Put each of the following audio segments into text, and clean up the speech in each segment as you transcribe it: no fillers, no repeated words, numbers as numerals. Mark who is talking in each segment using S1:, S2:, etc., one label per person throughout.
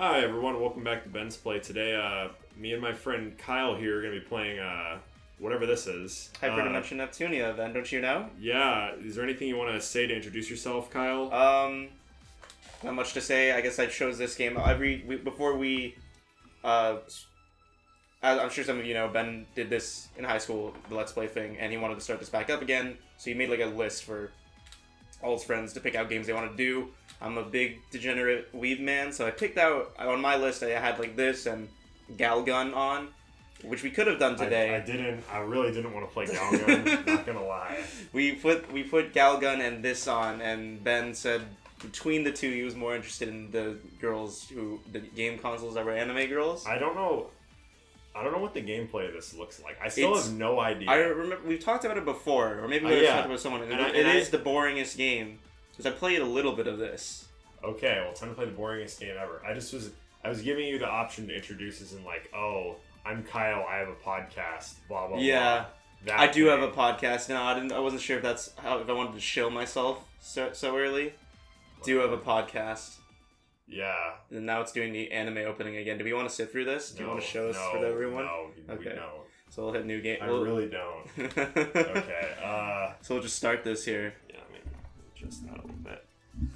S1: Hi everyone, welcome back to Ben's Play. Today, me and my friend Kyle here are going to be playing, whatever this is.
S2: Hyperdimension Neptunia, then, don't you know?
S1: Yeah, is there anything you want to say to introduce yourself, Kyle?
S2: Not much to say. I guess I chose this game before we, I'm sure some of you know, Ben did this in high school, the Let's Play thing, and he wanted to start this back up again, so he made like a list for all his friends to pick out games they want to do. I'm a big degenerate weeb man, so I picked out, on my list, I had like this and Galgun on, which we could have done today.
S1: I really didn't want to play Galgun, not gonna lie.
S2: We put Galgun and this on, and Ben said between the two he was more interested in the game consoles that were anime girls.
S1: I don't know what the gameplay of this looks like. I still have no idea.
S2: I remember we've talked about it before, or maybe we talked about someone. It is the boringest game because I played a little bit of this.
S1: Okay, well, time to play the boringest game ever. I was giving you the option to introduce us and like, oh, I'm Kyle. I have a podcast. Blah blah.
S2: Yeah,
S1: blah.
S2: I do have a podcast now. I wasn't sure if I wanted to shill myself so early. Do have a podcast.
S1: Yeah.
S2: And now it's doing the anime opening again. Do we want to sit through this? Do you want to show us for everyone?
S1: No,
S2: okay.
S1: We don't.
S2: So we'll hit new game.
S1: I really don't. Okay.
S2: So we'll just start this here.
S1: Yeah, maybe just that a little bit.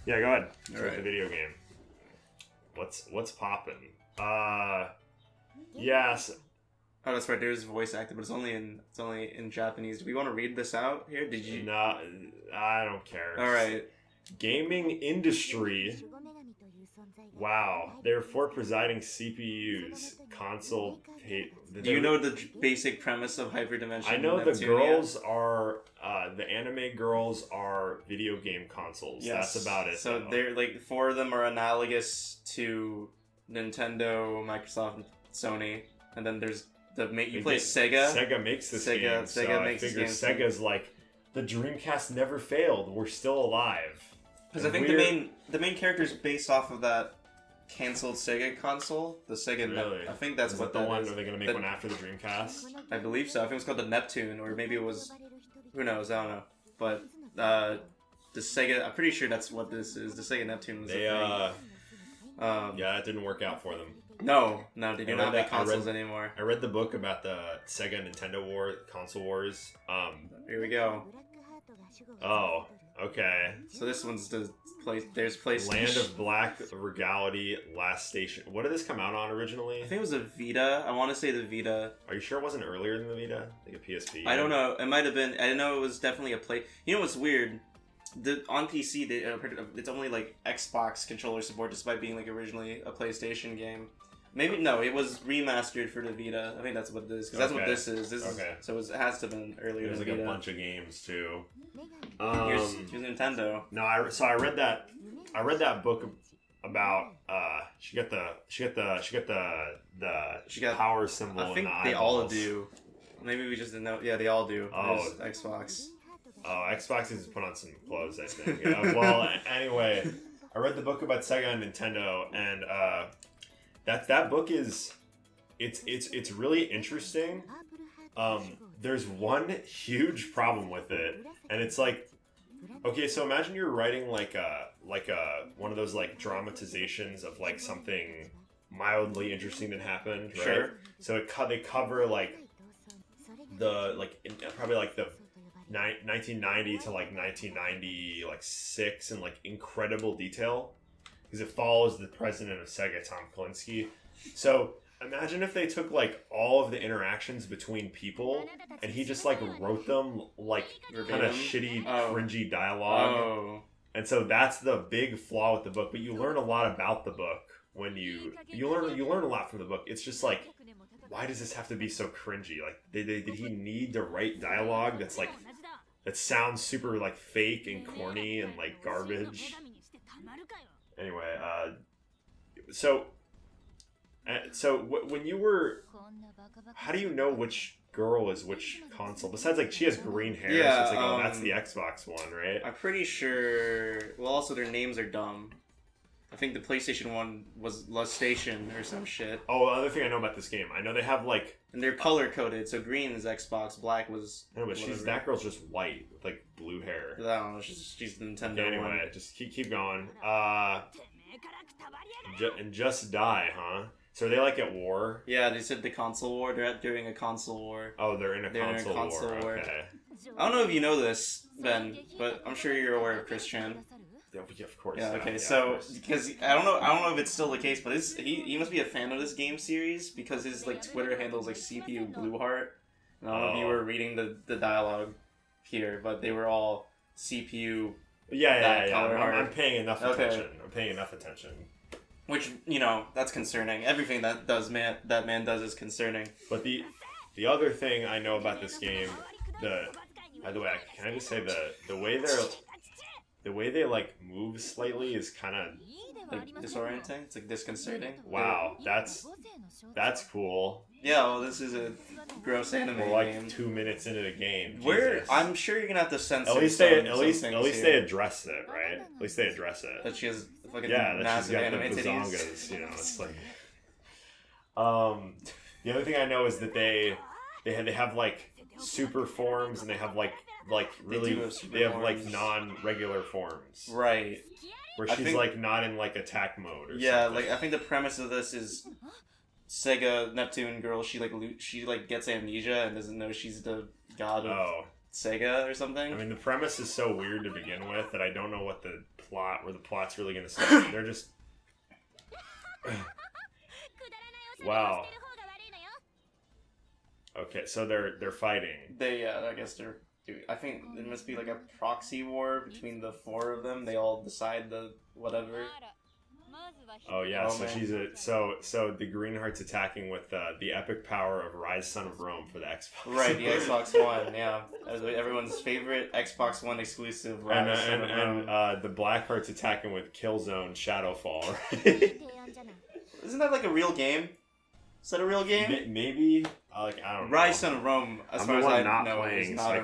S1: Yeah, go ahead. Start the video game. What's poppin'? Yes.
S2: Oh, that's right. There's voice acting, but it's only in Japanese. Do we want to read this out here? Did you?
S1: No, I don't care.
S2: All right.
S1: Gaming industry. Wow, there are 4 presiding CPUs. Console.
S2: Do you know the basic premise of Hyperdimension?
S1: I know the girls are the anime girls are video game consoles. Yes. That's about it.
S2: So they're like 4 of them are analogous to Nintendo, Microsoft, and Sony, and then there's you play Sega.
S1: Sega makes this game.
S2: Sega makes this game.
S1: Sega's like the Dreamcast never failed. We're still alive.
S2: Because I think the main character is based off of that canceled Sega console, the Sega.
S1: Really?
S2: I think that's what
S1: the
S2: that
S1: one.
S2: is.
S1: Are they going to make one after the Dreamcast?
S2: I believe so. I think it was called the Neptune, or maybe it was. Who knows? I don't know. But the Sega. I'm pretty sure that's what this is. The Sega Neptune was.
S1: Yeah, it didn't work out for them.
S2: No, they do not make consoles anymore.
S1: I read the book about the Sega Nintendo console wars.
S2: Here we go.
S1: Oh, okay.
S2: So this one's the place. There's PlayStation.
S1: Land of Black Regality, Last Station. What did this come out on originally?
S2: I think it was a Vita. I want to say the Vita.
S1: Are you sure it wasn't earlier than the Vita? Like a PSP?
S2: I don't know. It might have been. I know it was definitely a play. You know what's weird? On PC, it's only like Xbox controller support, despite being like originally a PlayStation game. Maybe no, it was remastered for the Vita. I think that's what it is, because that's what this is. So it has to have been earlier.
S1: There's
S2: than
S1: like
S2: Vita.
S1: a bunch of games too.
S2: Here's Nintendo.
S1: No, I read that. I read that book about. She got the power symbol.
S2: I think
S1: in the
S2: they all
S1: eyeballs.
S2: do. Maybe we just didn't know. Yeah, they all do.
S1: Oh,
S2: there's Xbox.
S1: Oh, Xbox has put on some clothes, I think. Well, anyway, I read the book about Sega and Nintendo, and that book is it's really interesting. There's one huge problem with it, and it's like, okay, so imagine you're writing like a one of those like dramatizations of like something mildly interesting that happened, right?
S2: Sure.
S1: So they cover like probably like the 1990 to like 1996 in like incredible detail, because it follows the president of Sega, Tom Kalinske. So imagine if they took like all of the interactions between people and he just like wrote them like kind of shitty, cringy dialogue.
S2: Oh.
S1: And so that's the big flaw with the book. But you learn a lot about the book when you learn a lot from the book. It's just like, why does this have to be so cringy? Like, did he need to write dialogue that's like, that sounds super like fake and corny and like garbage? Anyway, so when you were, how do you know which girl is which console? Besides, like, she has green hair, so it's like, oh, that's the Xbox one, right?
S2: I'm pretty sure. Well, also their names are dumb. I think the PlayStation one was La Station or some shit.
S1: Oh, the other thing I know about this game, I know they have like,
S2: and they're color coded. So green is Xbox, black was.
S1: No, but that girl's just white with like blue hair.
S2: I don't know. She's Nintendo.
S1: Anyway, just keep going. And Just Die, huh? So are they like at war?
S2: Yeah, they said the console war. They're during a console war.
S1: Oh, they're in a console war. Okay.
S2: I don't know if you know this, Ben, but I'm sure you're aware of Chris Chan.
S1: Yeah, of course.
S2: Yeah. Okay.
S1: Yeah,
S2: So because I don't know if it's still the case, but he must be a fan of this game series because his like Twitter handle is like CPU Blueheart. And I don't know if you were reading the dialogue here, but they were all CPU.
S1: Yeah. I'm paying enough attention. I'm paying enough attention.
S2: Which, that's concerning. Everything that man does is concerning.
S1: But the other thing I know about this game, by the way, can I just say the way they like move slightly is kind of
S2: like disorienting. It's like disconcerting.
S1: Wow, that's cool.
S2: Yeah, well, this is a gross anime
S1: We're like
S2: game.
S1: 2 minutes into the game.
S2: I'm sure you're gonna have to censor.
S1: At least they address it, right? At least they address it.
S2: That she has fucking
S1: that she's got the
S2: anime
S1: bazongas. It's like. The other thing I know is that they have like super forms and they have like really they have like non-regular forms.
S2: Right.
S1: Where she's like not in like attack mode or something.
S2: Like I think the premise of this is Sega Neptune girl, she gets amnesia and doesn't know she's the god of Sega or something.
S1: I mean, the premise is so weird to begin with that I don't know where the plot's really going to start. They're just wow. Okay, so they're fighting.
S2: I guess they're. I think there must be like a proxy war between the four of them. They all decide the whatever.
S1: Oh yeah, so the Greenheart's attacking with the epic power of Rise Son of Rome for the Xbox.
S2: Right, the Xbox One, yeah, everyone's favorite Xbox One exclusive. Rise Son of Rome.
S1: And the Blackheart's attacking with Killzone Shadowfall.
S2: Isn't that like a real game? Is that a real game?
S1: Maybe. I don't know.
S2: Rise Son of Rome, as far as I know, is not a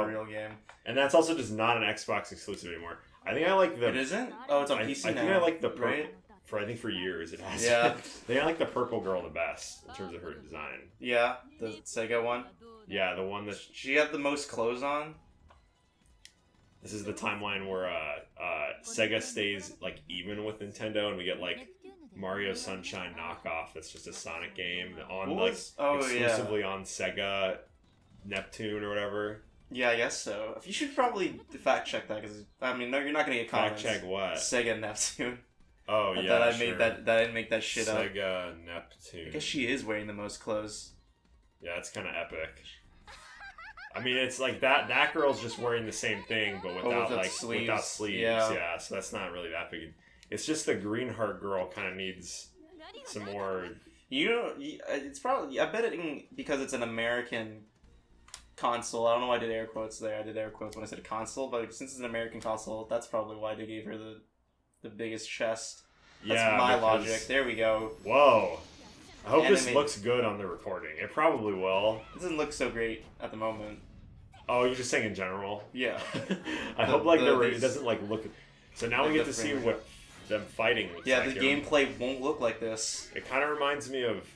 S2: real game.
S1: And that's also just not an Xbox exclusive anymore. I think I like the.
S2: It isn't? Oh, it's on PC now.
S1: I think I like the
S2: right?
S1: For years it has.
S2: Yeah.
S1: I think I like the purple girl the best in terms of her design.
S2: Yeah, the Sega one.
S1: Yeah, the one that
S2: she had the most clothes on.
S1: This is the timeline where Sega stays like even with Nintendo, and we get like Mario Sunshine knockoff. That's just a Sonic game exclusively on Sega Neptune or whatever.
S2: Yeah, I guess so. You should probably fact check that because no, you're not gonna get comments.
S1: Fact check what?
S2: Sega Neptune.
S1: Oh yeah,
S2: that I made that I didn't make that shit up.
S1: Sega Neptune.
S2: I guess she is wearing the most clothes.
S1: Yeah, it's kind of epic. I mean, it's like that girl's just wearing the same thing, but without sleeves. Yeah, so that's not really that big. It's just the Greenheart girl kind of needs some more.
S2: It's probably. I bet because it's an American console. I don't know why I did air quotes there. I did air quotes when I said console, but since it's an American console, that's probably why they gave her the biggest chest. That's my logic. There we go.
S1: Whoa. I hope this looks good on the recording. It probably will.
S2: It doesn't look so great at the moment.
S1: Oh, you're just saying in general?
S2: Yeah.
S1: I hope it doesn't look. So now we get to see what them fighting looks like.
S2: Yeah, the gameplay won't look like this.
S1: It kind of reminds me of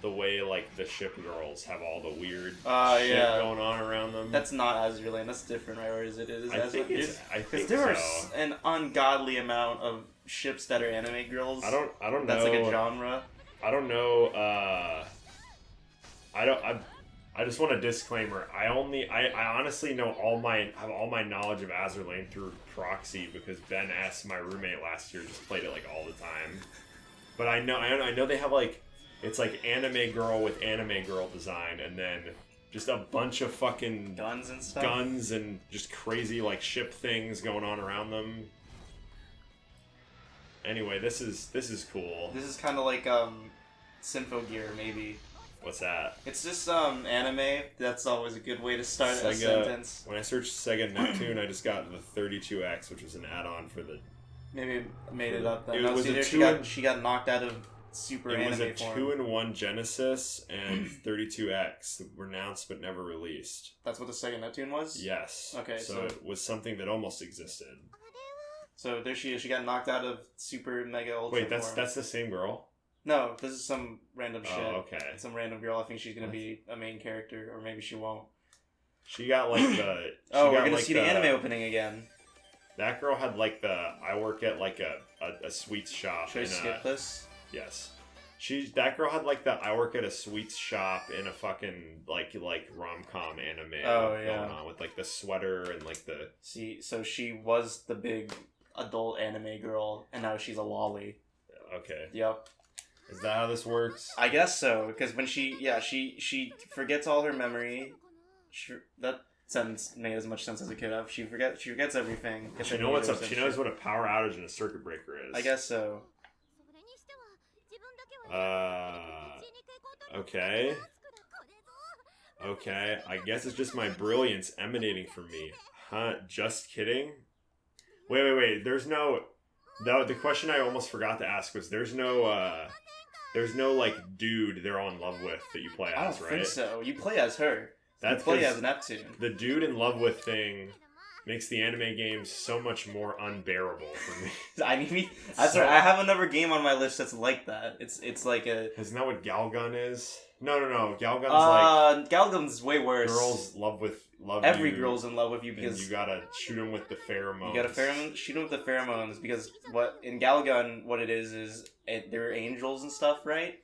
S1: the way the ship girls have all the weird shit going on around them.
S2: That's not Azurlane. That's different, right? Or is it?
S1: I think
S2: there are an ungodly amount of ships that are anime girls.
S1: I don't know.
S2: That's like a genre.
S1: I don't know. I just want a disclaimer. I honestly know all my knowledge of Azurlane through proxy because Ben S, my roommate last year, just played it like all the time. But I know they have like. It's like anime girl with anime girl design, and then just a bunch of fucking
S2: guns and stuff.
S1: Guns and just crazy like ship things going on around them. Anyway, this is cool.
S2: This is kind of like Symphogear, maybe.
S1: What's that?
S2: It's just anime. That's always a good way to start a sentence.
S1: When I searched Sega Neptune, I just got the 32X, which was an add-on for the.
S2: Maybe made it up. Then. She got knocked out of. Super anime form. It was a 2-in-1
S1: Genesis and 32X that were announced but never released.
S2: That's what the Sega Neptune was?
S1: Yes.
S2: Okay,
S1: so it was something that almost existed.
S2: So there she is. She got knocked out of Super Mega Ultra.
S1: Wait, that's the same girl?
S2: No, this is some random shit.
S1: Oh, okay.
S2: Some random girl. I think she's gonna be a main character, or maybe she won't.
S1: She got like the.
S2: We're gonna see the anime opening again.
S1: That girl had like I work at like a sweets shop.
S2: Should I skip this?
S1: Yes. That girl had like I work at a sweets shop in a fucking like rom-com anime going on with like the sweater and like the...
S2: See, so she was the big adult anime girl, and now she's a lolly.
S1: Okay.
S2: Yep.
S1: Is that how this works?
S2: I guess so, because when she forgets all her memory. That sentence made as much sense as it could have. She forgets everything.
S1: She knows what's up. She knows what a power outage and a circuit breaker is.
S2: I guess so.
S1: Okay. Okay, I guess it's just my brilliance emanating from me. Huh, just kidding? Wait, there's no... The question I almost forgot to ask was there's no, like, dude they're all in love with that you play as, right?
S2: I don't think so. You play as her. You play as Neptune.
S1: The dude in love with thing makes the anime games so much more unbearable for me.
S2: That's right. I have another game on my list that's like that. It's like a...
S1: Isn't that what Galgun is? No. Galgun's like...
S2: Galgun's way worse.
S1: Girls love
S2: Every
S1: you,
S2: girl's in love with you because...
S1: you gotta shoot them with the pheromones.
S2: You gotta shoot them with the pheromones because in Galgun, what it is they're angels and stuff, right?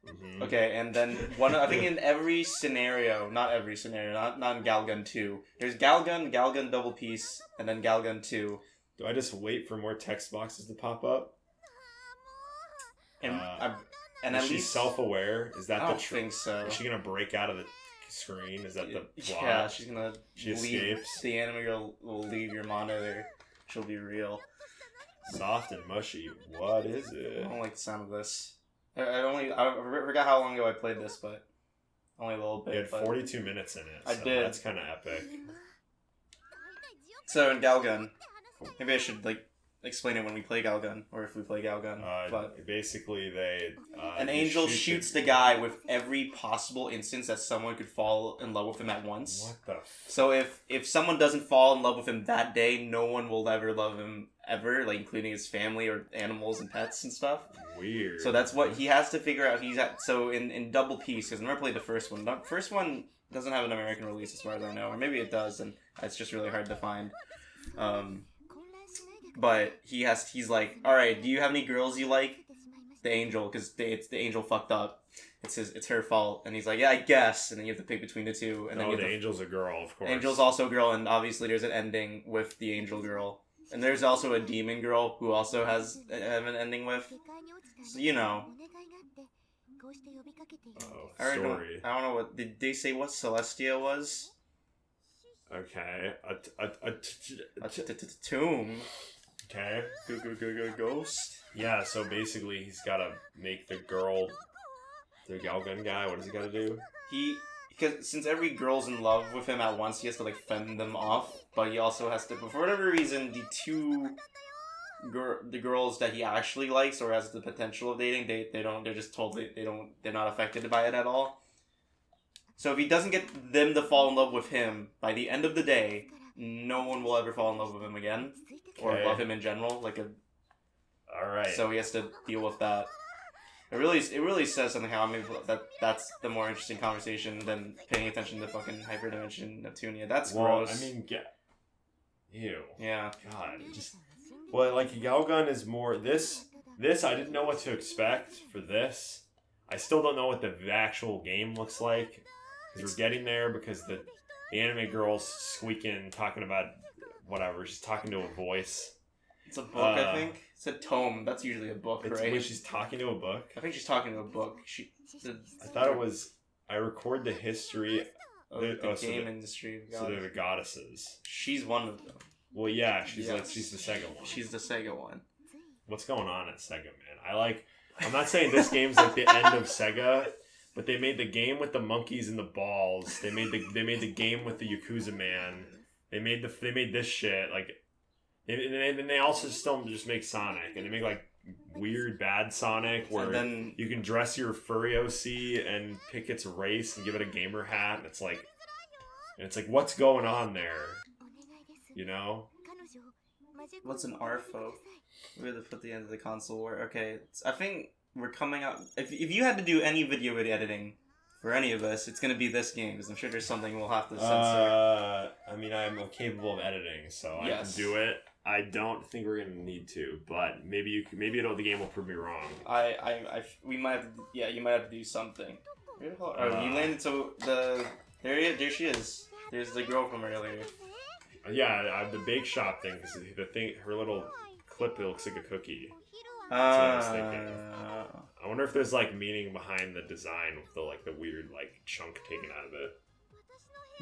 S1: Mm-hmm.
S2: Okay, and then I think in every scenario, not every scenario, not in Galgun 2. There's Galgun double piece, and then Galgun 2.
S1: Do I just wait for more text boxes to pop up?
S2: And
S1: is she self-aware? Is that
S2: I don't think so.
S1: Is she gonna break out of the screen? Is that the plot?
S2: Yeah, she's gonna
S1: escapes.
S2: The anime girl will leave your monitor. She'll be real.
S1: Soft and mushy. What is it?
S2: I don't like the sound of this. I forgot how long ago I played this, but only a little bit.
S1: You had 42 minutes in it. So
S2: I did.
S1: That's kind of epic.
S2: So in Galgun, maybe I should explain it when we play Galgun, or if we play Galgun. But
S1: basically,
S2: an angel shoots the guy with every possible instance that someone could fall in love with him at once.
S1: What the?
S2: So if someone doesn't fall in love with him that day, no one will ever love him ever, like including his family or animals and pets and stuff.
S1: Weird.
S2: So that's what he has to figure out. So in Double Peace, because I never played the first one. The first one doesn't have an American release as far as I know, or maybe it does, and it's just really hard to find. But he's like, all right, do you have any girls you like? The angel, because the angel fucked up. It's her fault, and he's like, yeah, I guess. And then you have to pick between the two. And then
S1: the angel's a girl, of course.
S2: Angel's also a girl, and obviously there's an ending with the angel girl, and there's also a demon girl who also have an ending with. So you know.
S1: Oh, story.
S2: I don't know what did they say. What Celestia was?
S1: Okay,
S2: a tomb.
S1: Okay.
S2: Ghost?
S1: Yeah, so basically he's gotta make the girl the Galgun guy. What does he gotta do? Because
S2: since every girl's in love with him at once, he has to fend them off. But he also has to, but for whatever reason, the girls that he actually likes or has the potential of dating, they're just totally, they're not affected by it at all. So if he doesn't get them to fall in love with him, by the end of the day, no one will ever fall in love with him again. Or love him in general.
S1: Alright.
S2: So he has to deal with that. It really says something how that's the more interesting conversation than paying attention to fucking Hyperdimension Neptunia. That's gross.
S1: I mean, ew.
S2: Yeah.
S1: God. Galgun is more... This I didn't know what to expect for this. I still don't know what the actual game looks like. Because we're getting there because the anime girl's squeaking, talking about whatever. She's talking to a voice.
S2: It's a book, I think. It's a tome. That's usually a book, right?
S1: When she's talking to a book?
S2: I think she's talking to a book.
S1: I thought it was... I record the history
S2: of the game industry.
S1: So they're the goddesses.
S2: She's one of them.
S1: Well, yeah, she's the Sega one.
S2: She's the Sega one.
S1: What's going on at Sega, man? I'm not saying this game's like the end of Sega, but they made the game with the monkeys and the balls. They made the game with the Yakuza man. They made this shit and they also still just make Sonic, and they make weird bad Sonic where then you can dress your furry OC and pick its race and give it a gamer hat, and it's like what's going on there? You know?
S2: What's an ARFO? We have to put the end of the console where, okay, I think we're coming out... If you had to do any video editing for any of us, it's gonna be this game because I'm sure there's something we'll have to censor.
S1: I mean, I'm capable of editing, so
S2: Yes.
S1: I can do it. I don't think we're gonna need to, but maybe the game will prove me wrong.
S2: We might have to, yeah, you might have to do something. Where the hell? Oh, you landed so there she is. There's the girl from earlier.
S1: Yeah, the bake shop thing, because her little clip, it looks like a cookie.
S2: That's
S1: what I was thinking. I wonder if there's like meaning behind the design with the weird like chunk taken out of it.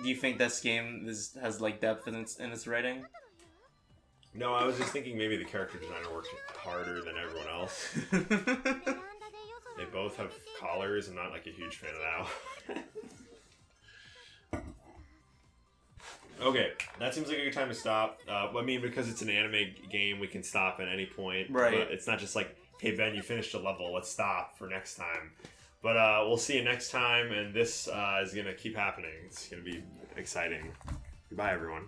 S2: Do you think this game has like depth in its writing?
S1: No, I was just thinking maybe the character designer worked harder than everyone else. They both have collars. I'm not like a huge fan of that. Okay, that seems like a good time to stop. I mean, because it's an anime game, we can stop at any point.
S2: Right.
S1: But it's not just like, hey Ben, you finished a level, let's stop for next time. But we'll see you next time, and this is going to keep happening. It's going to be exciting. Goodbye, everyone.